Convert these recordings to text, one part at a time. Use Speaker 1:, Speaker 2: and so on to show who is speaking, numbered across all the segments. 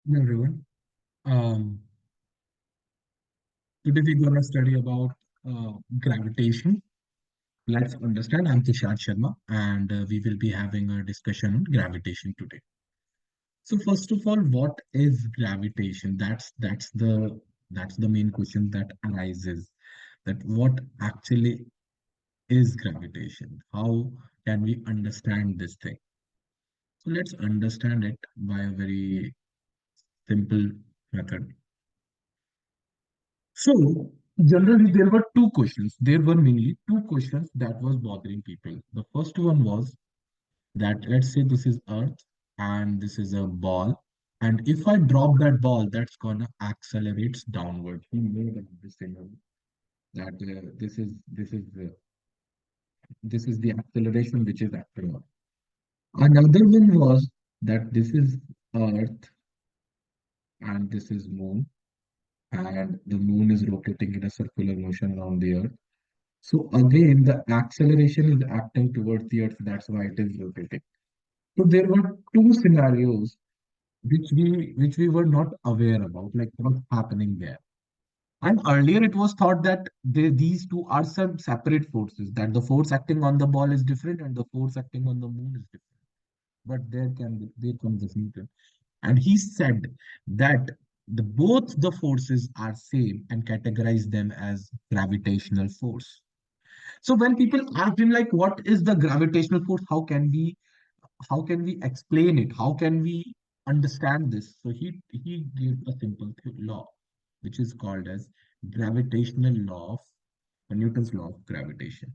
Speaker 1: Hello everyone. Um, Today we're gonna study about gravitation. Let's understand. I'm Tushar Sharma, and we will be having a discussion on gravitation today. So first of all, what is gravitation? That's the main question that arises. That what actually is gravitation? How can we understand this thing? So let's understand it by a very simple method. So, generally, there were two questions. There were mainly two questions that was bothering people. The first one was that let's say this is Earth and this is a ball, and if I drop that ball, that's gonna accelerate downward. We know that this thing that this is the acceleration which is acting on. Another one was that this is Earth and this is Moon, and the Moon is rotating in a circular motion around the Earth. So again, the acceleration is acting towards the Earth. That's why it is rotating. So there were two scenarios which we were not aware about, like what's happening there. And earlier it was thought that these two are some separate forces, that the force acting on the ball is different and the force acting on the moon is different. But there comes this Newton. And he said that both the forces are same and categorize them as gravitational force. So when people ask him like, what is the gravitational force? How can we explain it? How can we understand this? So he gave a simple law, which is called as gravitational law of Newton's law of gravitation.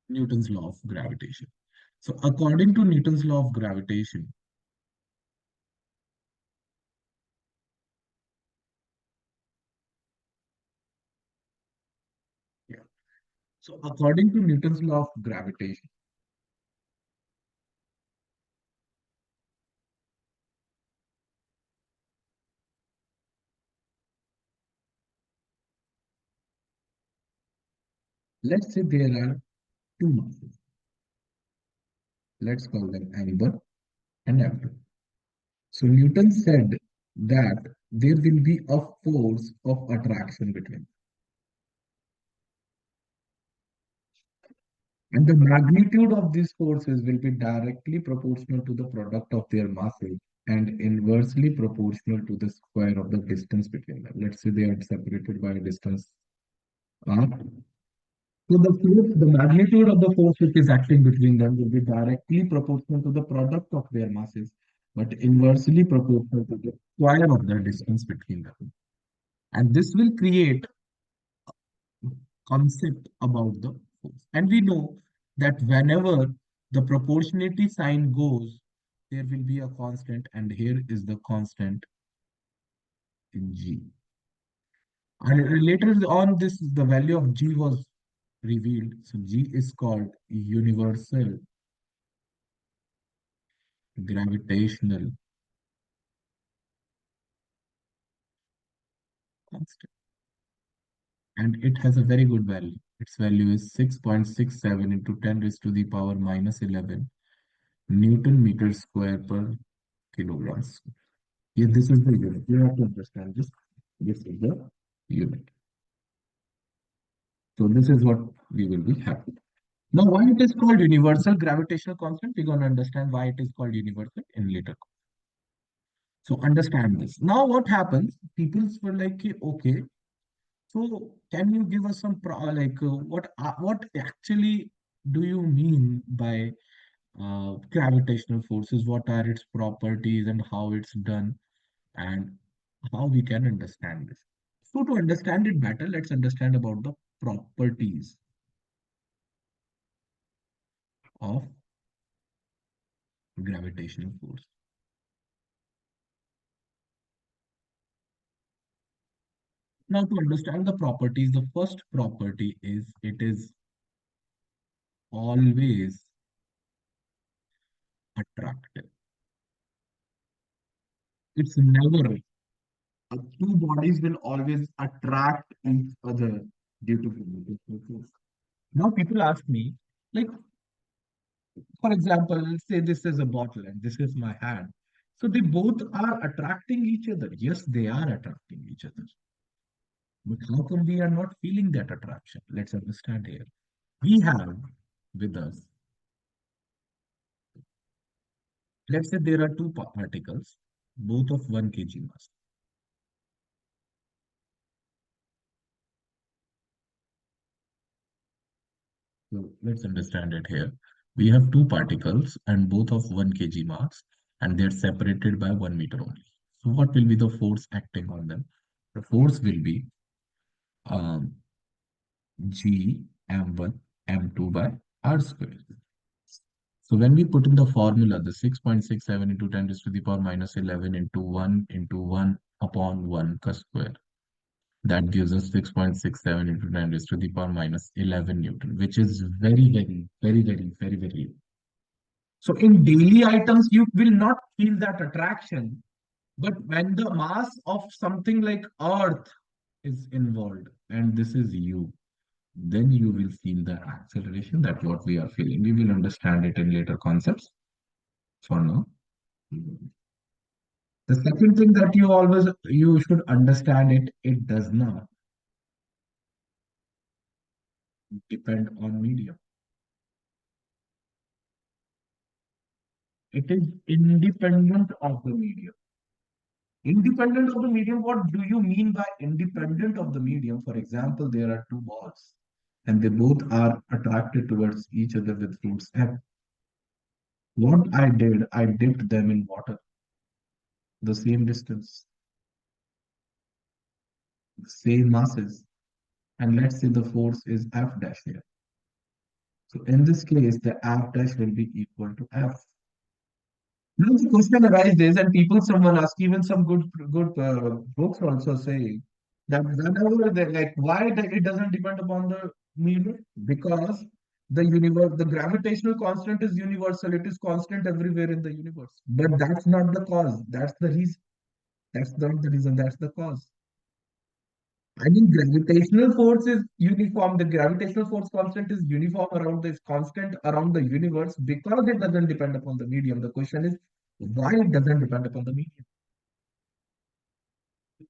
Speaker 1: Newton's law of gravitation. So according to Newton's law of gravitation, yeah. So according to Newton's law of gravitation, let's say there are two masses. Let's call them M1 and M2. So Newton said that there will be a force of attraction between, and the magnitude of these forces will be directly proportional to the product of their masses and inversely proportional to the square of the distance between them. Let's say they are separated by a distance r. So the magnitude of the force which is acting between them will be directly proportional to the product of their masses, but inversely proportional to the square of the distance between them. And this will create concept about the force. And we know that whenever the proportionality sign goes, there will be a constant, and here is the constant in G. And later on, the value of G was revealed. So G is called universal gravitational constant. And it has a very good value. Its value is 6.67 into 10 raised to the power minus 11 Newton meter square per kilograms. Yeah, this is the unit. You have to understand this. This is the unit. So this is what we will be having. Now, why it is called universal gravitational constant? We're going to understand why it is called universal in later. So understand this. Now, what happens? People were like, okay, so can you give us some what actually do you mean by gravitational forces? What are its properties and how it's done, and how we can understand this? So to understand it better, let's understand about the properties of gravitational force. Now to understand the properties, the first property is it is always attractive. It's never Two bodies will always attract each other due to gravitational force. Now people ask me, like, for example, say this is a bottle and this is my hand. So they both are attracting each other. Yes, they are attracting each other. But how come we are not feeling that attraction? Let's understand here. We have with us, let's say there are two particles, both of 1 kg mass. So let's understand it here. We have two particles and both of 1 kg mass, and they're separated by 1 meter only. So what will be the force acting on them? The force will be um, G m1 m2 by r square. So when we put in the formula, the 6.67 into 10 raised to the power minus 11 into 1 upon 1 ka square. That gives us 6.67 into 10 raised to the power minus 11 Newton, which is very. So in daily items, you will not feel that attraction. But when the mass of something like Earth is involved, and this is you, then you will feel the acceleration. That's what we are feeling. We will understand it in later concepts. For now. The second thing that you should understand it, it does not depend on medium. It is independent of the medium. Independent of the medium, what do you mean by independent of the medium? For example, there are two balls and they both are attracted towards each other with force F. What I did, I dipped them in water, the same distance, the same masses, and let's say the force is F dash here. So in this case, the F dash will be equal to F. Now the question arises, and people, someone ask, even some good books also say that whenever they like, why it doesn't depend upon the medium? Because the universe, the gravitational constant is universal. It is constant everywhere in the universe. But that's not the cause. That's the reason. That's not the reason. That's the cause. I mean, gravitational force is uniform. The gravitational force constant is uniform around this constant around the universe because it doesn't depend upon the medium. The question is why it doesn't depend upon the medium.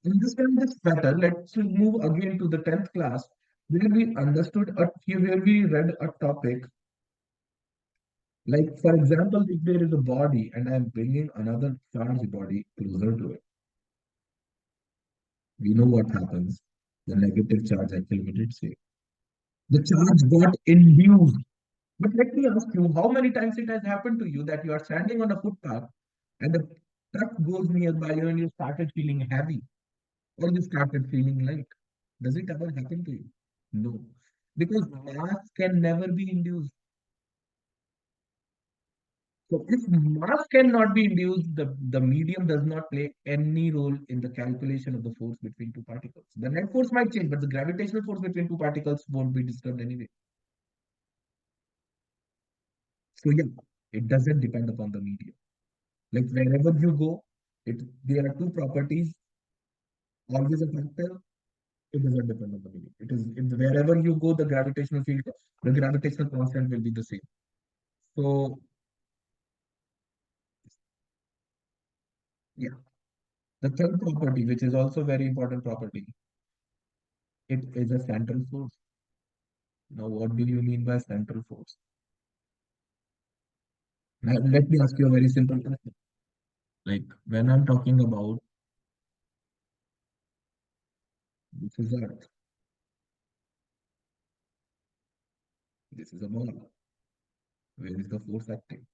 Speaker 1: Understand this better. Let's move again to the 10th class where we understood where we read a topic like, for example, if there is a body and I'm bringing another charged body closer to it, we know what happens. The negative charge accumulates here. The charge got induced. But let me ask you, how many times it has happened to you that you are standing on a footpath and a truck goes nearby you and you started feeling heavy or you started feeling light? Does it ever happen to you? No. Because mass can never be induced. So if mass cannot be induced, the medium does not play any role in the calculation of the force between two particles. The net force might change, but the gravitational force between two particles won't be disturbed anyway. So yeah, it doesn't depend upon the medium. Like wherever you go, there are two properties, always a factor. It doesn't depend on the medium. It is wherever you go, the gravitational field, the gravitational constant will be the same. So yeah, the third property, which is also very important property, it is a central force. Now, what do you mean by central force? Now, let me ask you a very simple question. Like when I'm talking about this is Earth, this is a ball. Where is the force acting?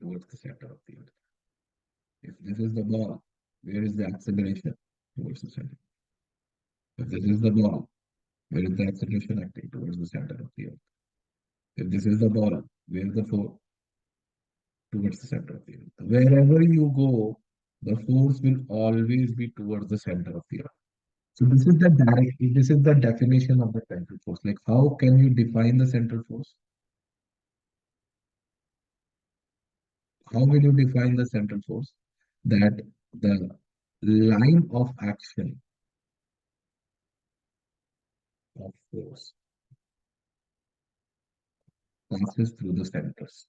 Speaker 1: Towards the center of the Earth. If this is the ball, where is the acceleration? Towards the center. If this is the ball, where is the acceleration acting? Towards the center of the Earth. If this is the ball, where is the force? Towards the center of the Earth. Wherever you go, the force will always be towards the center of the Earth. So this is the definition of the central force. Like how can you define the central force? How will you define the central force? That the line of action of force passes through the centers.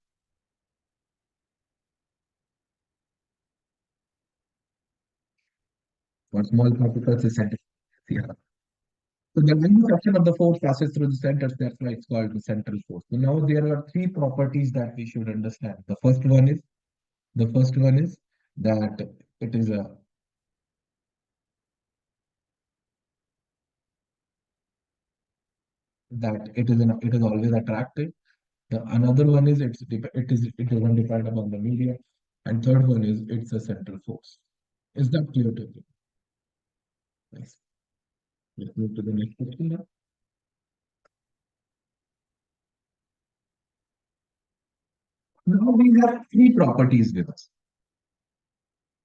Speaker 1: For small particles, the center. Yeah. So the line of action of the force passes through the centers. That's why it's called the central force. So now there are three properties that we should understand. The first one is that it is a it is always attractive. The another one is it doesn't depend upon the media, and third one is it's a central force. Is that clear to you? Yes. Let's move to the next question now. Now we have three properties with us,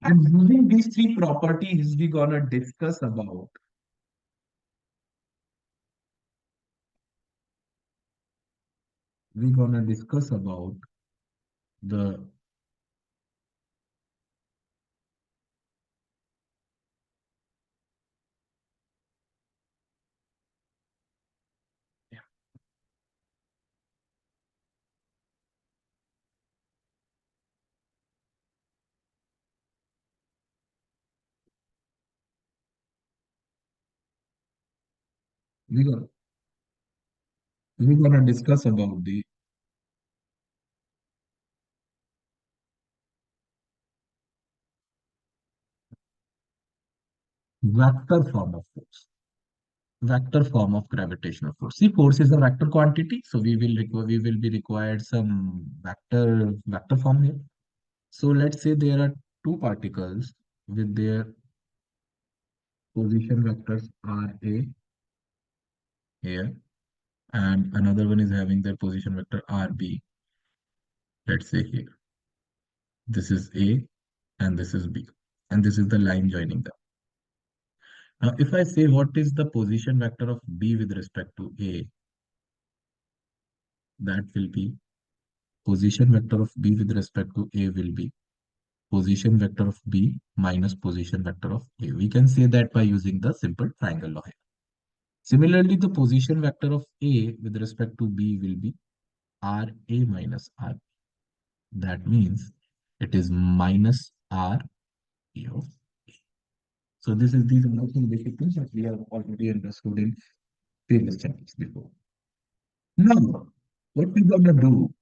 Speaker 1: and using these three properties, we're gonna discuss about the we're gonna we're gonna discuss about the vector form of force. Vector form of gravitational force. See, force is a vector quantity, so we will be required some vector form here. So let's say there are two particles with their position vectors RA here, and another one is having their position vector RB. Let's say here, this is A and this is B, and this is the line joining them. Now, if I say what is the position vector of B with respect to A, that will be position vector of B with respect to A will be position vector of B minus position vector of A. We can say that by using the simple triangle law here. Similarly, the position vector of A with respect to B will be RA minus R. That means it is minus R A of A. So these are nothing basic things that we have already understood in previous chapters before. Now, what we're gonna do,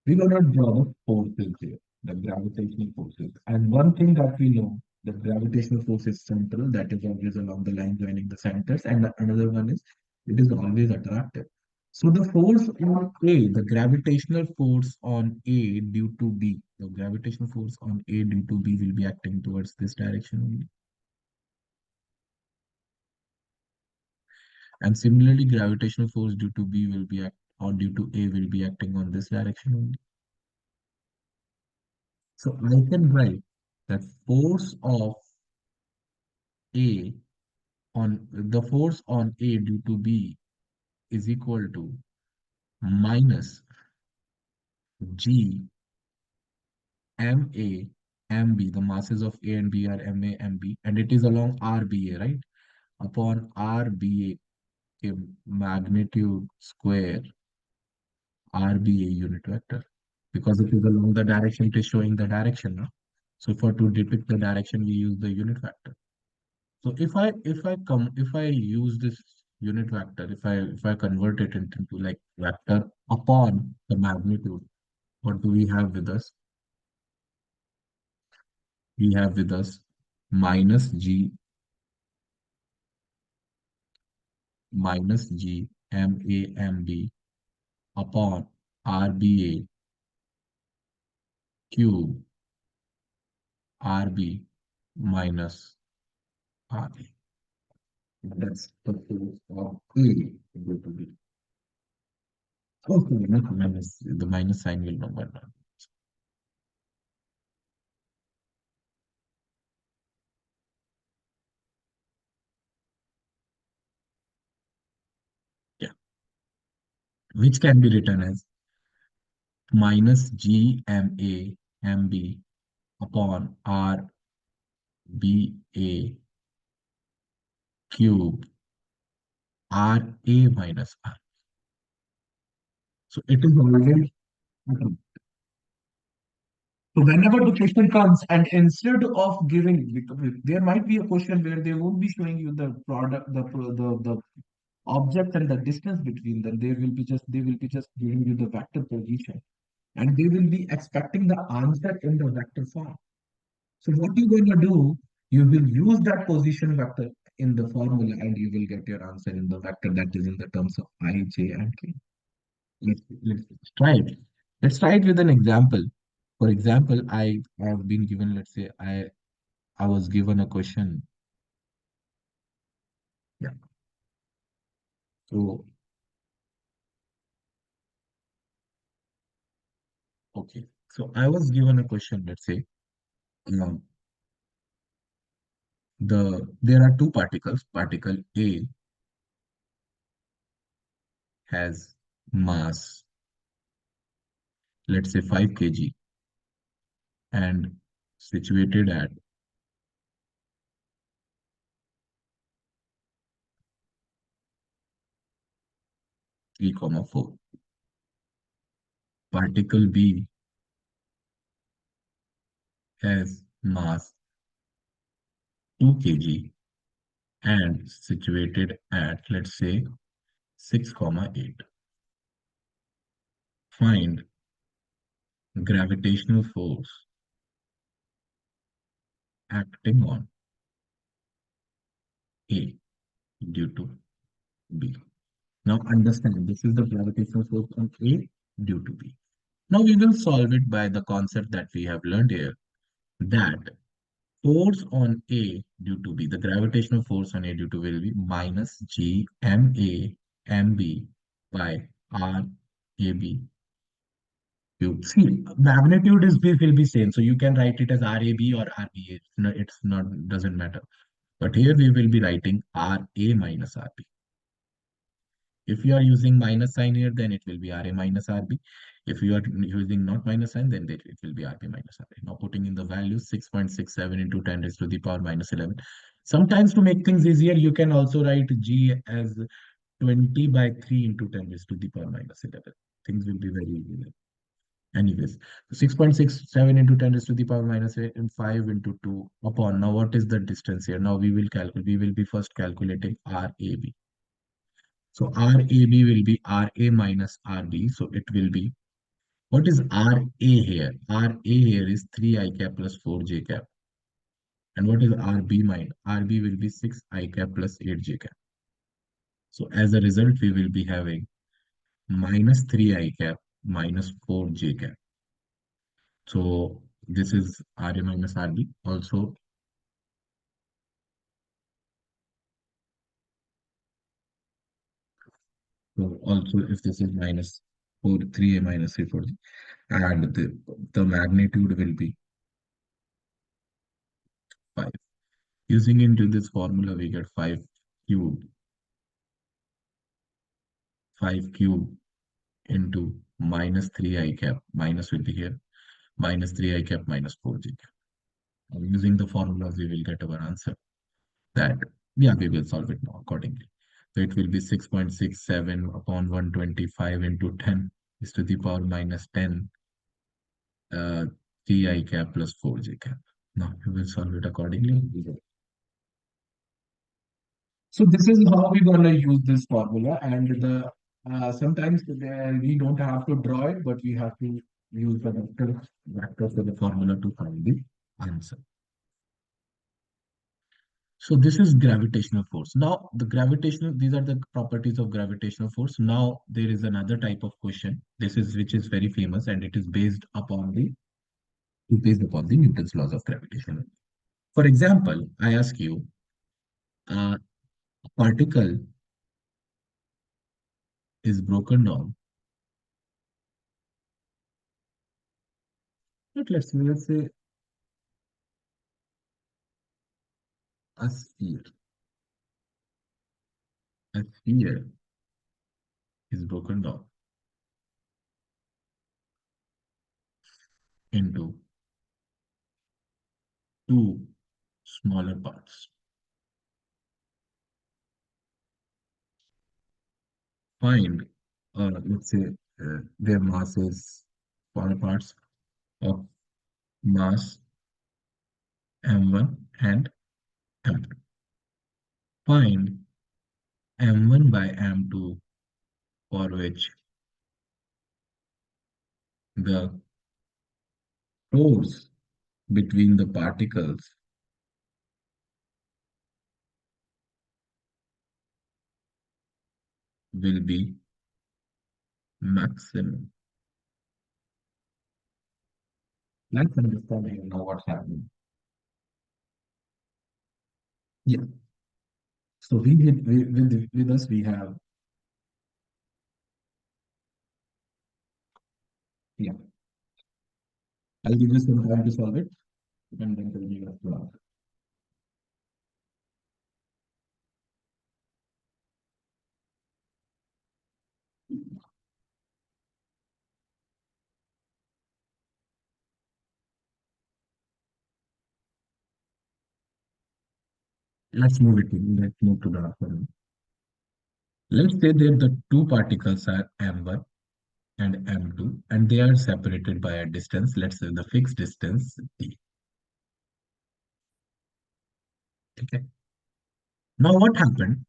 Speaker 1: we're gonna draw the forces here, the gravitational forces. And one thing that we know, the gravitational force is central, that is always along the line joining the centers, and another one is it is always attractive. So the force on A, the gravitational force on A due to B, the gravitational force on A due to B will be acting towards this direction only. And similarly, gravitational force due to B will be or due to A will be acting on this direction only. So I can write that force of A the force on A due to B is equal to minus G MA MB. The masses of A and B are MA MB, and it is along RBA, right? Upon RBA, a magnitude square RBA unit vector. Because it is along the direction, it is showing the direction, no? So for to depict the direction, we use the unit vector. So if I use this unit vector, if I convert it into like vector upon the magnitude, what do we have with us? We have with us minus G M A M B upon RBA cube RB minus RA. That's the force of A equal to B. Okay, not minus, the minus sign will not matter. Yeah, which can be written as minus GMA MB upon RA BA cube RA minus R. So it is already. So whenever the question comes, and instead of giving, there might be a question where they won't be showing you the product, the object and the distance between them. They will be just giving you the vector position, and they will be expecting the answer in the vector form. So what you're going to do, you will use that position vector in the formula, and you will get your answer in the vector that is in the terms of I, J, and K. Let's try it. Let's try it with an example. For example, I have been given, let's say, I was given a question. Yeah. So, okay. So I was given a question, let's say, um, there are two particles. Particle A has mass, let's say 5 kg, and situated at 3, 4. Particle B has mass 2 kg and situated at, let's say, 6, 8. Find gravitational force acting on A due to B. Now understand, this is the gravitational force on A due to B. Now we will solve it by the concept that we have learned here, that force on A due to B, the gravitational force on A due to B will be minus G M A M B by R A B cube. See, magnitude is will be same, so you can write it as RAB or RBA. It's not doesn't matter. But here we will be writing RA minus RB. If you are using minus sign here, then it will be RA minus RB. If you are using not minus sign, then it will be RB minus RA. Now putting in the value 6.67 into 10 raised to the power minus 11. Sometimes to make things easier, you can also write G as 20 by 3 into 10 raised to the power minus 11. Things will be very easy then. Anyways, 6.67 into 10 raised to the power minus 8 and 5 into 2 upon. Now, what is the distance here? Now, we will calculate. We will be first calculating RAB. So, RAB will be RA minus RB. So, it will be, what is RA here? RA here is 3 I cap plus 4 J cap. And what is RB minus? RB will be 6 I cap plus 8 J cap. So, as a result, we will be having minus 3 I cap minus 4 J cap. So this is RA minus RB. Also if this is minus 4, 3A minus 3, 4, and the magnitude will be 5. Using into this formula, we get cube, 5 cube into minus 3 I cap, minus will be here, minus 3 I cap minus 4J cap. And using the formulas, we will get our answer. That, yeah, we will solve it now accordingly. So it will be 6.67 upon 125 into 10 is to the power minus 10 3 I cap plus 4J cap. Now we will solve it accordingly. So this is how we're gonna use this formula, and the sometimes we don't have to draw it, but we have to use the vector for the formula to find the answer. So this is gravitational force. Now these are the properties of gravitational force. Now there is another type of question. This is which is very famous, and it is based upon the Newton's laws of gravitation. For example, I ask you, a particle is broken down. But let's say a sphere. A sphere is broken down into two smaller parts. Find, let's say, their masses, smaller parts of mass m1 and m2. Find m1 by m2 for which the force between the particles will be maximum. Let's understand here now what's happening. Yeah. So with us we have, yeah. I'll give you some time to solve it and then tell me what to ask. Let's move to the afternoon. Let's say that the two particles are m1 and m2 and they are separated by a distance. Let's say the fixed distance d. Okay. Now what happened?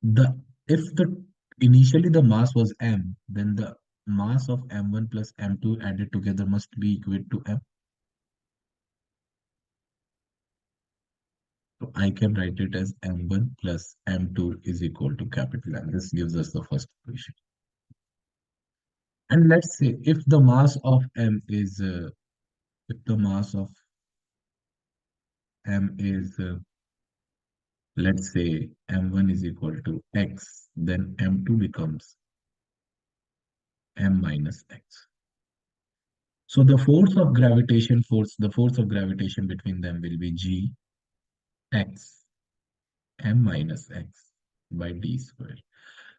Speaker 1: The if the initially the mass was m, then the mass of m1 plus m2 added together must be equal to m. So I can write it as m1 plus m2 is equal to capital M. This gives us the first equation. And let's say if the mass of m is let's say m1 is equal to x, then m2 becomes m minus x. So the force of gravitation between them will be g x m minus x by d square.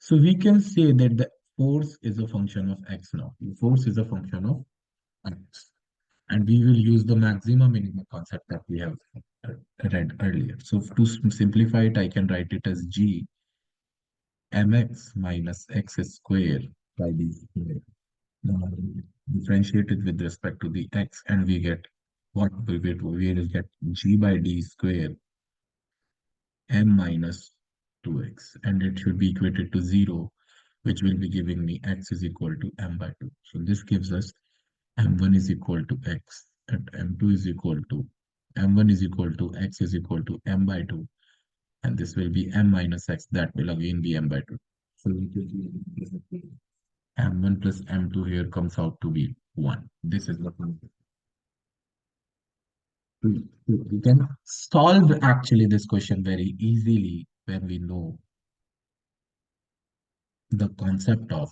Speaker 1: So we can say that the force is a function of x now. The force is a function of x. And we will use the maximum minimum concept that we have read earlier. So to simplify it, I can write it as g mx minus x square by d square. Now differentiate it with respect to the x, and we get what we will get g by d square m minus 2x, and it should be equated to 0, which will be giving me x is equal to m by 2. So this gives us m1 is equal to x and m2 is equal to m1 is equal to x is equal to m by 2, and this will be m minus x, that will again be m by 2. So we can m1 plus m2 here comes out to be 1. This is the concept. We can solve actually this question very easily when we know the concept of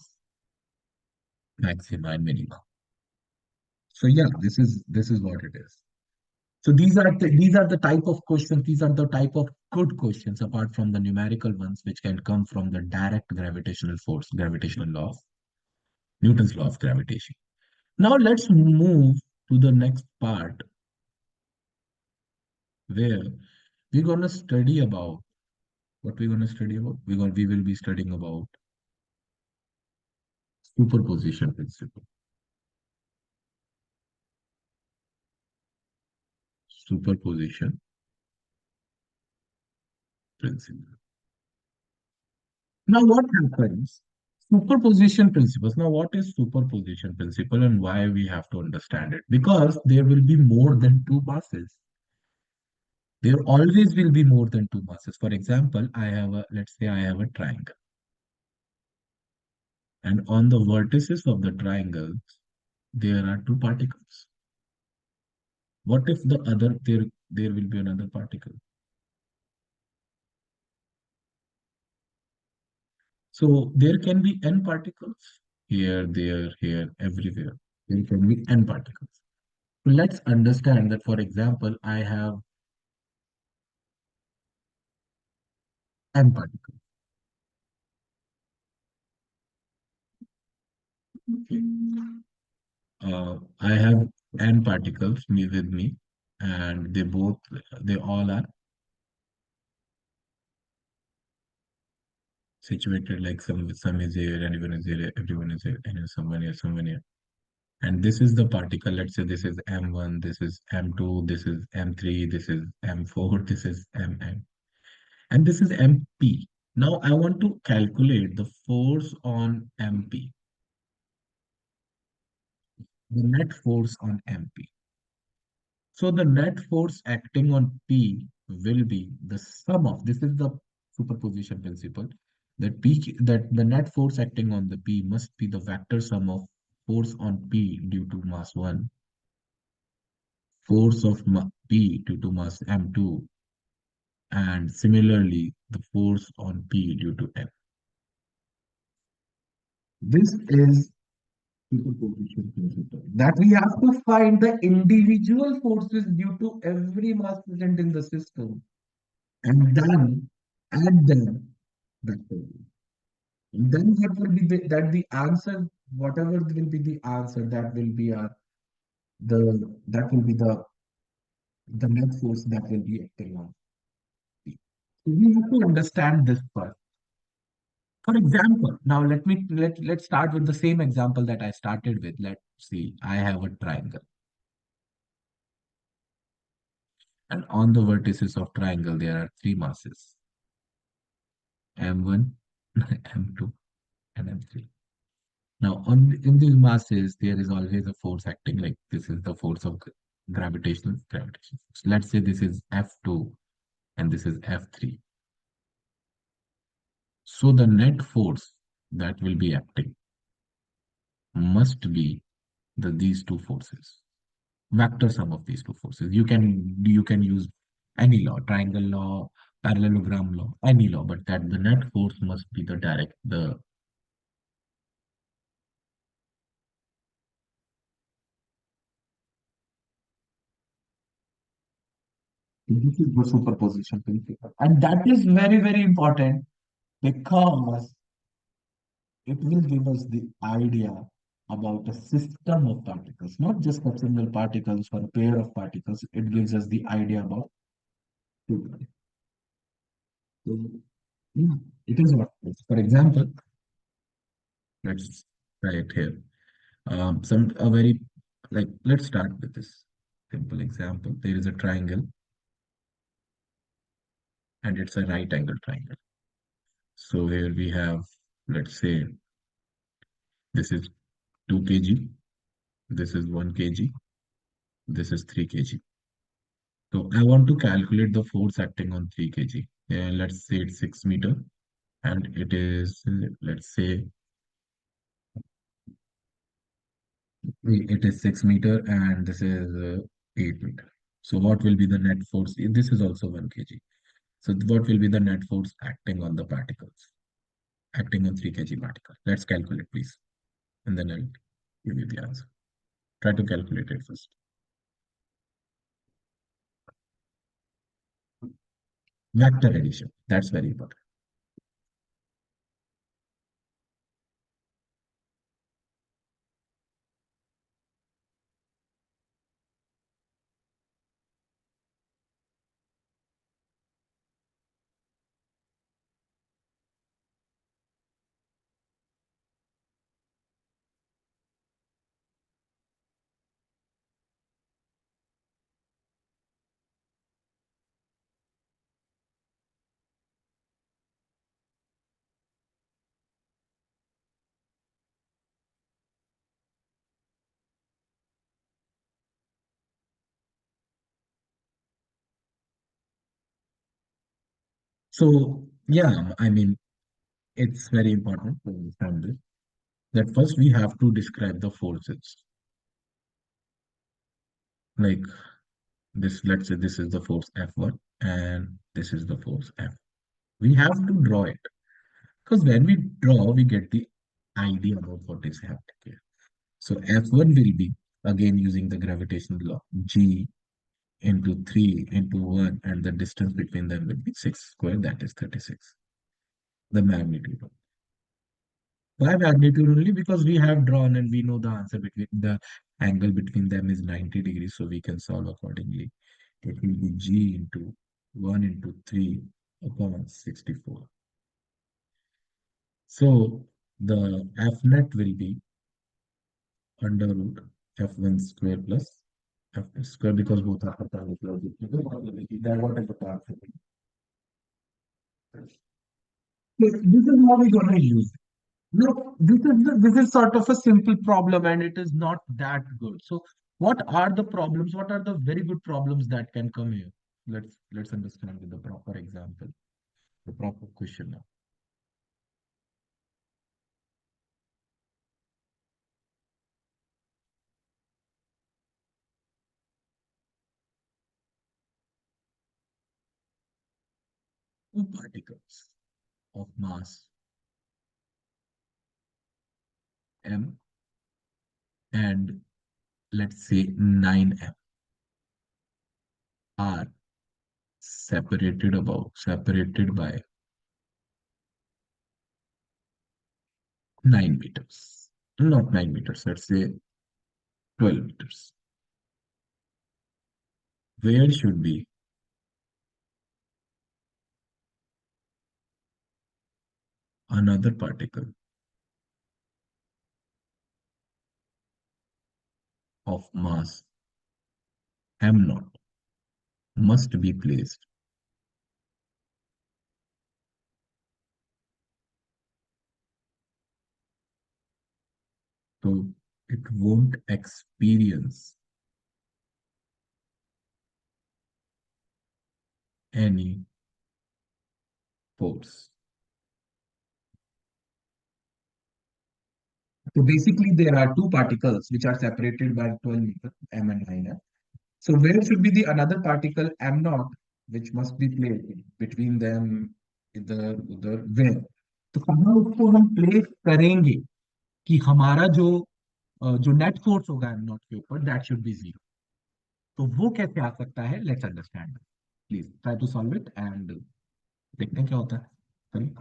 Speaker 1: maxima and minima. So yeah, this is what it is. So these are the type of questions, these are the type of good questions apart from the numerical ones which can come from the direct gravitational force, gravitational law, Newton's law of gravitation. Now let's move to the next part where we're gonna study about what we're gonna study about. We will be studying about superposition principle. Superposition principle. Now what happens? Superposition principles. Now, what is superposition principle and why we have to understand it? Because there will be more than two masses. There always will be more than two masses. For example, let's say I have a triangle. And on the vertices of the triangle, there are two particles. What if there will be another particle? So there can be n particles here, there, here, everywhere. There can be n particles. Let's understand that, for example, I have n particles. Okay. I have n particles with me, and they all are situated like some is here, everyone is here, everyone is here, and someone here, someone here. And this is the particle. Let's say this is M1, this is M2, this is M3, this is M4, this is MM, and this is MP. Now I want to calculate the force on MP, the net force on MP. So the net force acting on P will be the sum of, this is the superposition principle, that the net force acting on the P must be the vector sum of force on P due to mass 1, force of P due to mass M2, and similarly the force on P due to M. This is superposition principle. That we have to find the individual forces due to every mass present in the system and then add them vector. Then what will be the answer, whatever will be the answer, that will be the net force that will be acting on P. So we have to understand this part. For example, now let's start with the same example that I started with. Let's see, I have a triangle, and on the vertices of triangle there are three masses: M1, M2, and M3. Now, in these masses, there is always a force acting, like this is the force of gravitation. So let's say this is F2 and this is F3. So the net force that will be acting must be these two forces, vector sum of these two forces. You can use any law, triangle law, parallelogram law, any law, but that the net force must be the direct the this is the superposition principle. And that is very, very important because it will give us the idea about a system of particles, not just a single particles or a pair of particles. It gives us the idea about two particles. So, yeah, it is what it is. For example, let's try it here. Some a very like let's start with this simple example. There is a triangle and it's a right angle triangle. So here we have, let's say this is 2 kg, this is 1 kg, this is 3 kg. So I want to calculate the force acting on 3 kg. Let's say it's 6 meter and it is, let's say it is 6 meter and this is 8 meter. So what will be the net force? This is also 1 kg. So what will be the net force acting on the particles, acting on 3 kg particle? Let's calculate, please. And then I'll give you the answer. Try to calculate it first. Vector addition. That's very important. So yeah, I mean, it's very important to understand this. That first we have to describe the forces. Like this, let's say this is the force F1 and this is the force F. We have to draw it because when we draw, we get the idea about what is happening here. So F1 will be again using the gravitational law, G into 3 into 1, and the distance between them will be 6 square, that is 36. The magnitude. Why magnitude only? Because we have drawn and we know the answer between the angle between them is 90 degrees, so we can solve accordingly. It will be g into 1 into 3 upon 64. So the f net will be under root f1 square plus f2 square because both are perpendicular. That what is the path? This is how we're going to use it. No, this is sort of a simple problem and it is not that good. So what are the problems? What are the very good problems that can come here? Let's understand with the proper example, the proper question now. Two particles of mass m and let's say 9m are separated by 9 meters. Not 9 meters, let's say 12 meters. Where should be another particle of mass m naught must be placed so it won't experience any force. So basically, there are two particles which are separated by 12 meters, m and 9m. So where should be the another particle m naught, which must be placed between them, इधर उधर where? तो कहाँ उसको हम place करेंगे कि हमारा जो नेट फोर्स होगा एम नॉट के ऊपर दैट शुड बी जीरो. तो वो कैसे आ सकता है? Let's understand. Please try to solve it and देखते हैं क्या होता है. चलिए.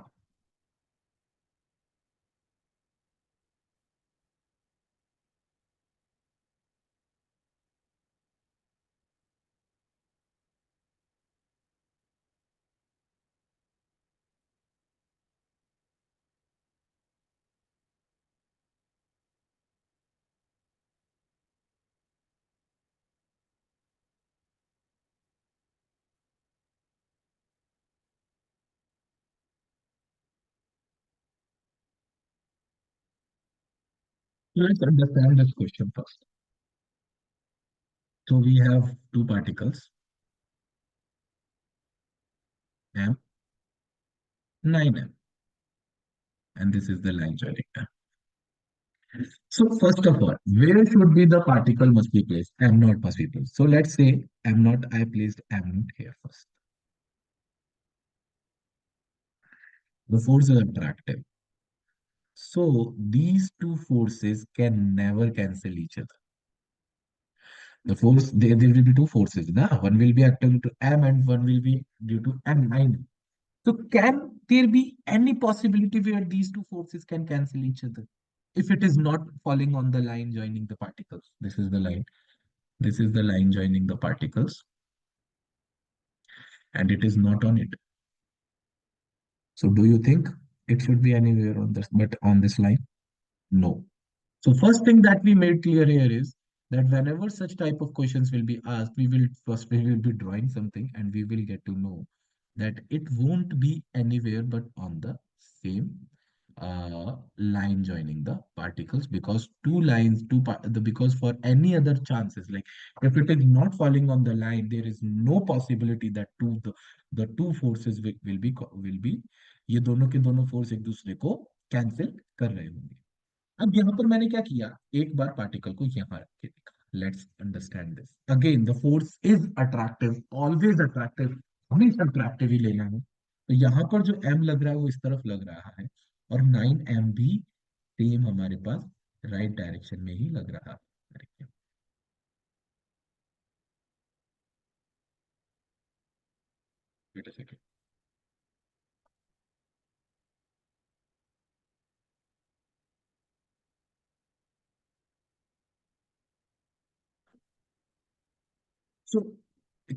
Speaker 1: Let's understand this question first. So we have two particles, m, 9m, and this is the line joining them. So first of all, where should be the particle must be placed? M naught must be placed. So let's say M naught, I placed M naught here first. The force is attractive. So these two forces can never cancel each other. The force, there will be two forces. Now, one will be acting to M and one will be due to M9. So can there be any possibility where these two forces can cancel each other? If it is not falling on the line joining the particles. This is the line. This is the line joining the particles and it is not on it. So do you think it should be anywhere on this, but on this line? No. So first thing that we made clear here is that whenever such type of questions will be asked, we will be drawing something and we will get to know that it won't be anywhere but on the same line joining the particles because two lines, because for any other chances, like if it is not falling on the line, there is no possibility that the two forces will be ये दोनों के दोनों force एक दूसरे को cancel कर रहे होंगे. अब यहाँ पर मैंने क्या किया, एक बार पार्टिकल को यहाँ रख के देखा. Let's understand this again. The force is attractive, always attractive, हमेशा अट्रैक्टिव ही लेना है. तो यहाँ पर जो एम लग रहा है वो इस तरफ लग रहा है और 9m भी सेम हमारे पास राइट डायरेक्शन में ही लग रहा है. Wait a second.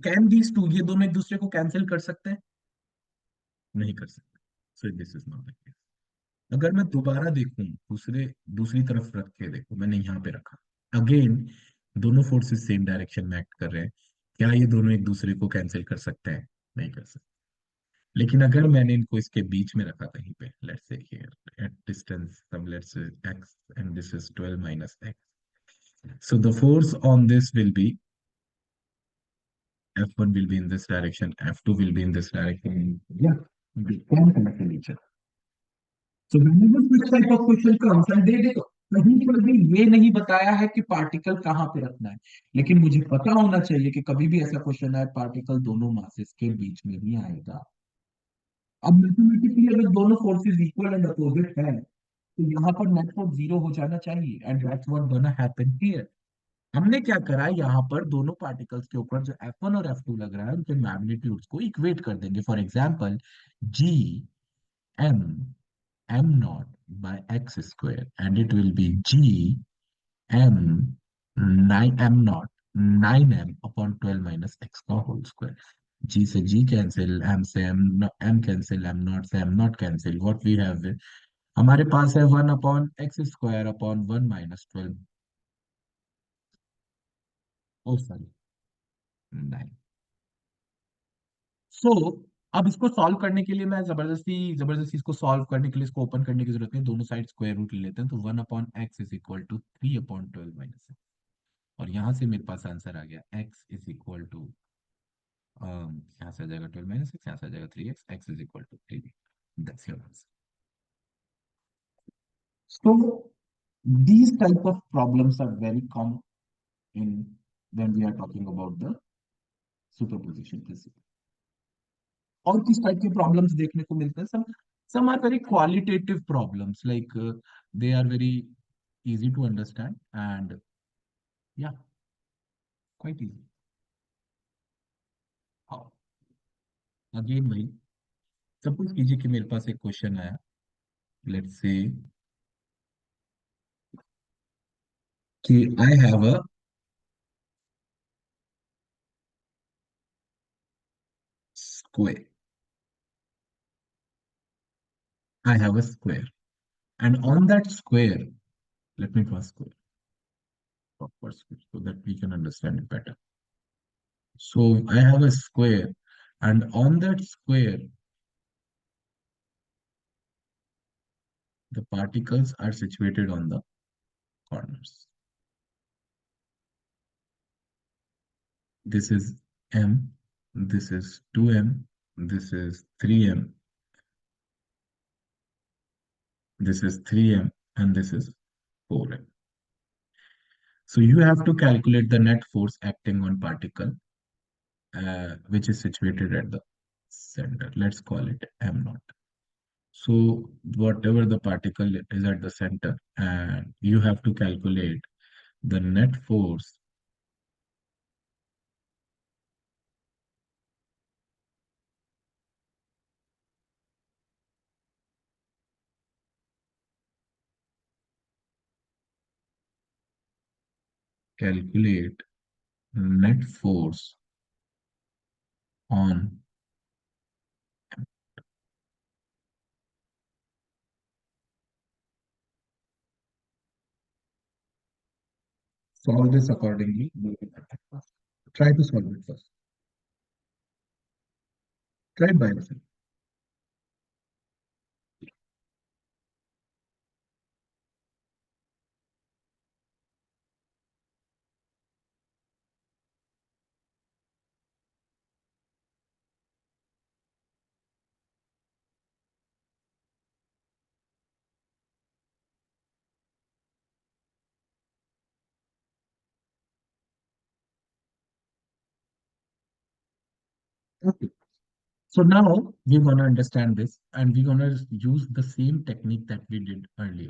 Speaker 1: Can these two, ये दोनों एक दूसरे को कैंसिल कर सकते हैं? नहीं कर सकते। So this is not the case. अगर मैं दोबारा देखूं, दूसरी तरफ रख के देखूं, मैंने यहाँ पे रखा, अगेन दोनों फोर्सेस सेम डायरेक्शन में एक्ट कर रहे हैं, क्या ये दोनों एक दूसरे को कैंसिल कर सकते हैं? नहीं कर सकते। लेकिन अगर मैंने इनको इसके बीच में रखा कहीं पे, let's say here at distance some, let's say x, and this is 12 minus x, so the force on this will be, F1 will be in this direction, F2 will be in this direction. Yeah, they can cancel each other. So whenever this type of question comes, and they कहीं पर भी ये नहीं बताया है कि particle कहाँ पे रखना है, लेकिन मुझे पता होना चाहिए कि कभी भी ऐसा क्वेश्चन आए, पार्टिकल दोनों मासेस के बीच में ही आएगा। अब मैथमेटिकली अगर दोनों फोर्सेस इक्वल एंड अपोजिट है, तो यहाँ पर नेट फोर्स जीरो हो जाना चाहिए, and that's what gonna happen here. हमने क्या करा, यहाँ पर दोनों पार्टिकल्स के ऊपर जो F1 और F2 लग रहा है, उनके मैग्नीट्यूड्स को इक्वेट कर देंगे। For example, G M M naught by X square, and it will be G M 9m0 9m upon 12 minus X का होल स्क्वायर। जी से जी कैंसिल, एम से एम कैंसिल, एम नॉट से M naught cancel, what we have, हमारे पास है 1 upon x square upon 1 - 12। Oh sorry, 9। So अब इसको solve करने के लिए मैं जबरदस्ती जबरदस्ती इसको सॉल्व करने के लिए इसको ओपन करने की जरूरत नहीं, दोनों साइड स्क्वायर रूट ले लेते हैं, तो 1/x = 3/12 - और यहाँ से मेरे पास आंसर आ गया, x यहाँ से आ जाएगा 12 - 6, यहाँ से आ जाएगा 3x, x = 3। That's your answer. So these type of problems are very common in when we are talking about the superposition principle। और किस टाइप के प्रॉब्लम्स देखने को मिलते हैं? Some are very qualitative problems, like they are very easy to understand, and या quite easy. Again वही, suppose कीजिए कि मेरे पास एक क्वेश्चन आया, लेट्स से कि I have a square, I have a square, and on that square, let me draw square, proper square, so that we can understand it better. So I have a square, and on that square, the particles are situated on the corners. This is m, this is 2m, this is 3m, this is 3m, and this is 4m. So you have to calculate the net force acting on particle, which is situated at the center. Let's call it m naught. So whatever the particle is at the center, and you have to calculate the net force, calculate net force on, solve this accordingly. Try to solve it first. Try it by yourself. Okay. So now we're going to understand this, and we're going to use the same technique that we did earlier.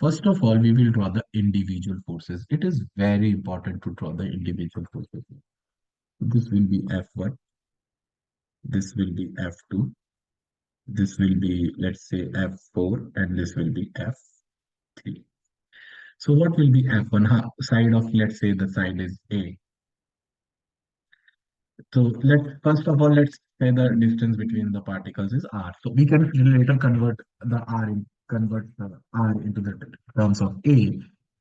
Speaker 1: First of all, we will draw the individual forces. It is very important to draw the individual forces. This will be F1, this will be F2, this will be, let's say, F4, and this will be F3. So what will be F1? Side of, let's say the side is A. So let's say the distance between the particles is r. So we can later convert the r into the terms of a.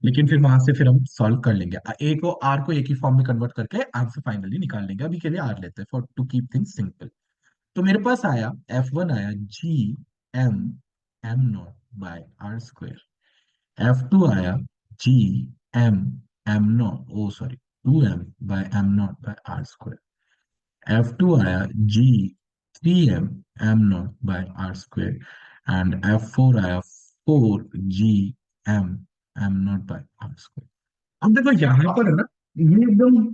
Speaker 1: लेकिन फिर वहां से फिर हम solve कर लेंगे ए को R को एक ही फॉर्म में कन्वर्ट करके आंसर फाइनली निकाल लेंगे, अभी के लिए आर लेते हैं for to keep things simple. तो मेरे पास आया F1 आया G M M naught by R square. F2 आया G M M naught, oh sorry, 2m by M naught by R square. F2 आया G 3m m naught by r square and F4 आया 4G m m naught by r square। अब देखो यहाँ पर है ना, ये एकदम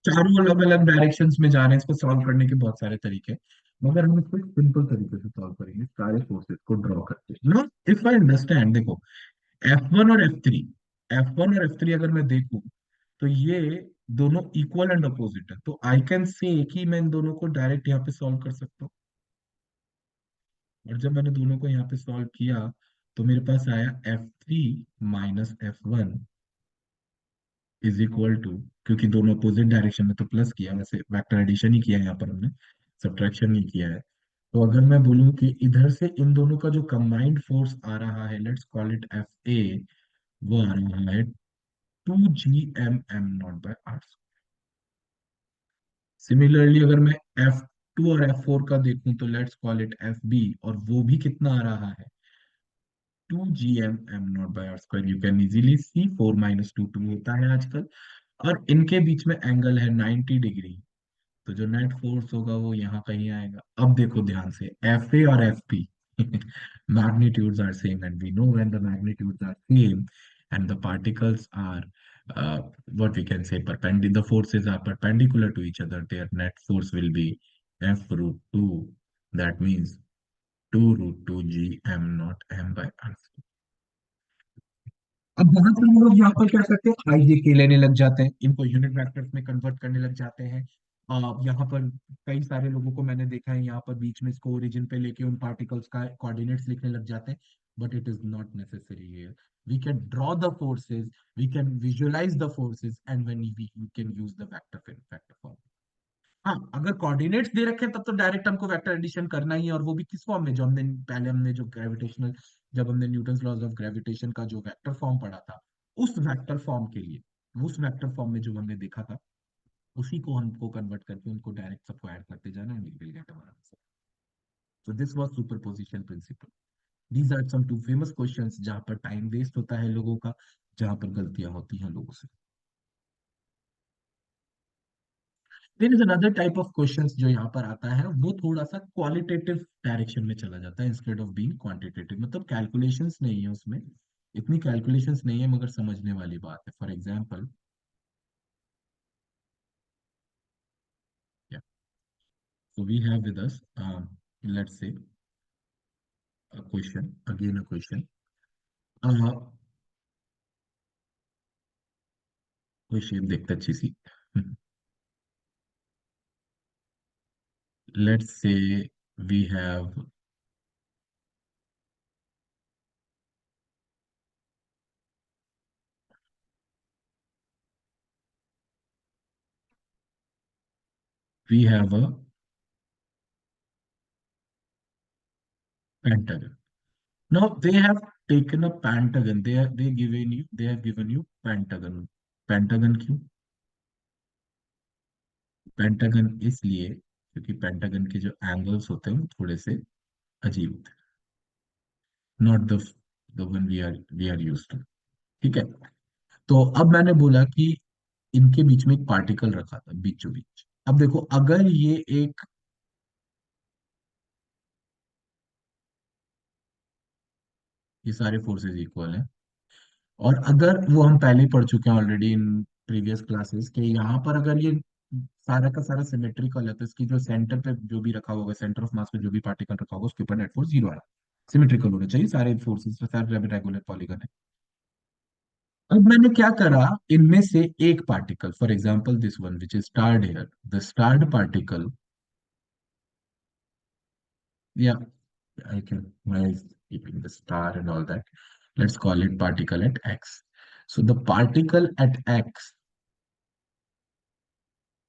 Speaker 1: चारों अलग अलग डायरेक्शंस में जा रहे हैं, इसको सॉल्व करने के बहुत सारे तरीके हैं, मगर हम इसको सिंपल तरीके से सॉल्व करेंगे सारे फोर्सेस को ड्रॉ करके ना। इफ आई अंडरस्टैंड, देखो F1 और F3, F1 और F3 अगर मैं देखूं तो ये दोनों इक्वल एंड अपोजिट है, तो आई कैन से कि मैं इन दोनों को डायरेक्ट यहाँ पे सॉल्व कर सकता हूँ। और जब मैंने दोनों को यहाँ पे सॉल्व किया तो मेरे पास आया F3 minus F1 is equal to, क्योंकि दोनों अपोजिट डायरेक्शन में तो प्लस किया, वैसे वेक्टर एडिशन ही किया है यहाँ पर हमने, सब्ट्रैक्शन नहीं किया है। तो अगर मैं बोलूँ कि इधर से इन दोनों का जो कंबाइंड फोर्स आ रहा है, लेट्स कॉल इट Fa, वो आ रहा है 2G m m0/r। सिमिलरली अगर मैं F2 और F4 का देखूं तो लेट्स कॉल इट Fb, और वो भी कितना आ रहा है 2G m m0/r²। You can easily सी 4 - 2 2 होता है आजकल, और इनके बीच में एंगल है 90 डिग्री। तो जो नेट फोर्स होगा वो यहाँ कहीं आएगा। अब देखो ध्यान से, Fa और Fp magnitudes are same, and we know when the magnitudes are same and the particles are what we can say perpendicular, the forces are perpendicular to each other, their net force will be F root 2, that means 2 root 2 G m naught m by r। अब बहुत से लोग यहाँ पर क्या करते हैं, आई जे के लेने लग जाते हैं, इनको यूनिट वेक्टर्स में कन्वर्ट करने लग जाते हैं। यहाँ पर कई सारे लोगों को मैंने देखा है, यहाँ पर बीच में इसको ओरिजिन पे लेके उन पार्टिकल्स का कोऑर्डिनेट्स लिखने लग जाते हैं, but it is not necessary here. We can draw the forces, we can visualize the forces, and when we can use the vector form. हाँ, अगर कोऑर्डिनेट्स दे रखे हैं तब तो डायरेक्ट हमको वेक्टर एडिशन करना ही है, और वो भी किस फॉर्म में, जो हमने पहले हमने जो ग्रेविटेशनल, जब हमने न्यूटन्स लॉज ऑफ ग्रेविटेशन का जो वेक्टर फॉर्म पढ़ा था, उस वेक्टर फॉर्म के लिए, उस वेक्टर फॉर्म में जो हमने देखा था, उसी को हमको कन्वर्ट करके उनको डायरेक्ट सबको ऐड करते जाना, and we will get our answer. So this was superposition principle. These are some two famous questions जहां पर टाइम वेस्ट होता है लोगों का, जहां पर गलतियां होती हैं लोगों से। There is another type of questions जो यहाँ पर आता है, वो थोड़ा सा क्वालिटेटिव डायरेक्शन में चला जाता है इंस्टेड ऑफ बीइंग क्वांटिटेटिव, मतलब कैलकुलेशंस नहीं है उसमें, इतनी कैलकुलेशंस नहीं है, मगर समझने वाली बात है। For example, so we have with us, let's say a question, again a question, कोई शेप देखते अच्छी सी, let's say we have we have a pentagon. Now they have taken a pentagon. They have given you pentagon. Pentagon क्यों? Pentagon इसलिए क्योंकि pentagon के जो angles होते हैं वो थोड़े से अजीब होते हैं, not the one we are used to. ठीक है। तो अब मैंने बोला कि इनके बीच में एक पार्टिकल रखा था बीचों बीच। अब देखो, अगर ये एक, ये सारे फोर्सेस इक्वल हैं, और अगर वो हम पहले ही पढ़ चुके हैं ऑलरेडी इन प्रीवियस क्लासेस के, यहाँ पर अगर ये सारा का सारा सिमेट्रिकल है, तो इसकी जो सेंटर पे जो भी रखा होगा, सेंटर ऑफ मास पे जो भी पार्टिकल रखा होगा, उसके ऊपर नेट फोर्स जीरो आएगा। सिमेट्रिकल होना चाहिए सारे फोर्सेस, सारे रेगुलर पॉलीगन है। अब मैंने क्या करा, इनमें से एक particle, for example this one which is starred here, the starred particle, या I can, I keeping the star and all that, let's call it particle at X. So the particle at x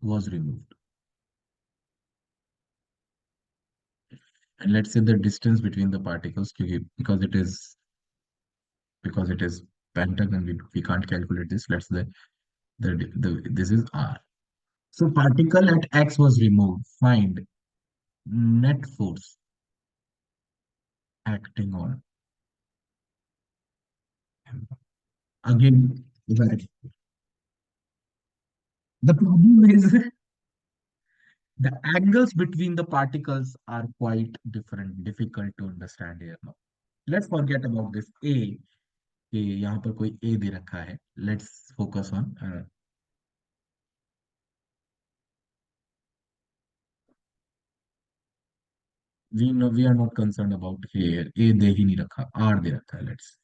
Speaker 1: was removed. And let's say the distance between the particles, because it is pentagon, we can't calculate this. Let's say the this is r. So particle at x was removed. Find net force acting on m. Again, right. The problem is the angles between the particles are quite different, difficult to understand here now. Let's forget about this a, कि यहाँ पर कोई a दे रखा है. Let's focus on we know we are not concerned about here. A दे ही नहीं रखा, R दे रखा है. Let's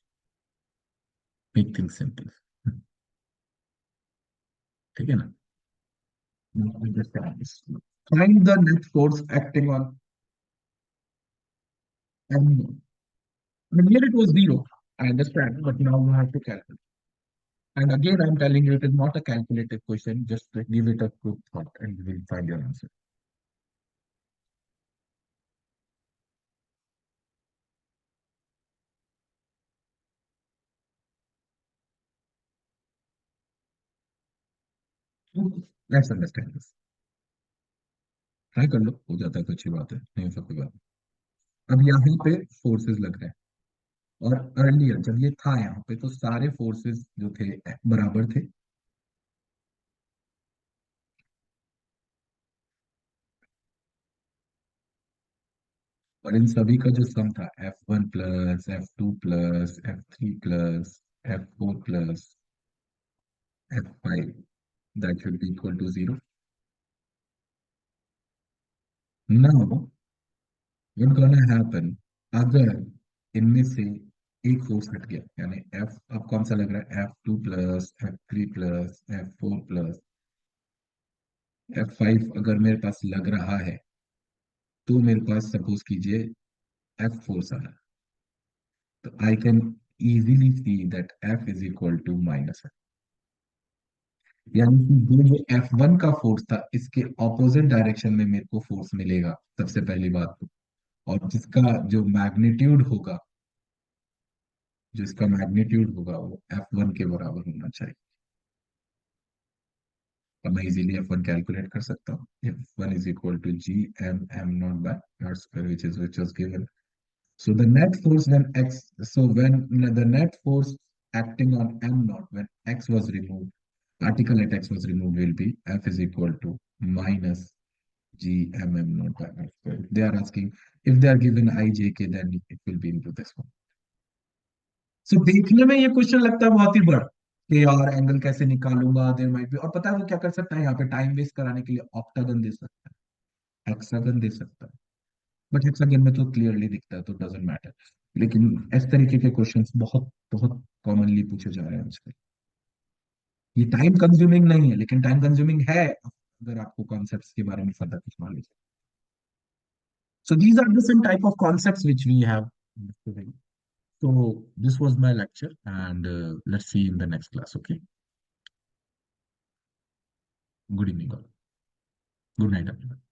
Speaker 1: make things simple. ठीक है ना? Now understand this. Find the net force acting on M. Here it was zero. I understand, but now you have to calculate. And again, I'm telling you, it is not a calculated question. Just give it a quick thought, and you will find your answer. Let's understand this. Try कर लो, हो जाता है तो अच्छी बात है, नहीं हो सकती कोई बात नहीं। अब यहाँ पे फोर्सेस लग रहे हैं, और अर्लियर जब ये था यहाँ पे तो सारे फोर्सेस जो थे बराबर थे। और इन सभी का जो सम था F1 plus F2 plus F3 plus F4 plus F5, that should be equal to 0. Now what gonna happen, अगर इनमें से एक फोर्स हट गया, यानी F अब कौन सा लग रहा है, F2 plus F3 plus F4 plus F5 अगर मेरे पास लग रहा है, तो मेरे पास सपोज कीजिए F4 आ रहा है, तो I can easily see that F is equal to minus. यानी कि वो जो F1 का फोर्स था, इसके ऑपोजिट डायरेक्शन में मेरे को फोर्स मिलेगा, सबसे पहली बात तो। और जिसका मैग्नीट्यूड होगा वो F1 के बराबर होना चाहिए। और मैं इजीली F1 कैलकुलेट कर सकता हूँ। F1 is equal to G m by r square, which was given. So the net force when the net force acting on m naught when x was removed, particle at x was removed, will be F is equal to minus G m naught by r square. They are asking if they are given I j k, then it will be into this one. सो देखने में ये question लगता है बहुत ही बड़ा, कि यार angle कैसे निकालूंगा, देयर माइट बी। और पता है वो क्या कर सकता है, यहाँ पे टाइम वेस्ट कराने के लिए ऑक्टागन दे सकता है, हेक्सागन दे सकता है। बट हेक्सागन में तो क्लियरली दिखता है, तो डजेंट मैटर। लेकिन इस तरीके के क्वेश्चंस बहुत बहुत कॉमनली पूछे जा रहे हैं आजकल। ये टाइम कंज्यूमिंग नहीं है, लेकिन टाइम कंज्यूमिंग है अगर आपको कॉन्सेप्ट्स के बारे में फर्दर कुछ नॉलेज है। So these are the some type of concepts which we have today. So this was my lecture, and let's see you in the next class. Okay. Good evening all. Good night, everyone.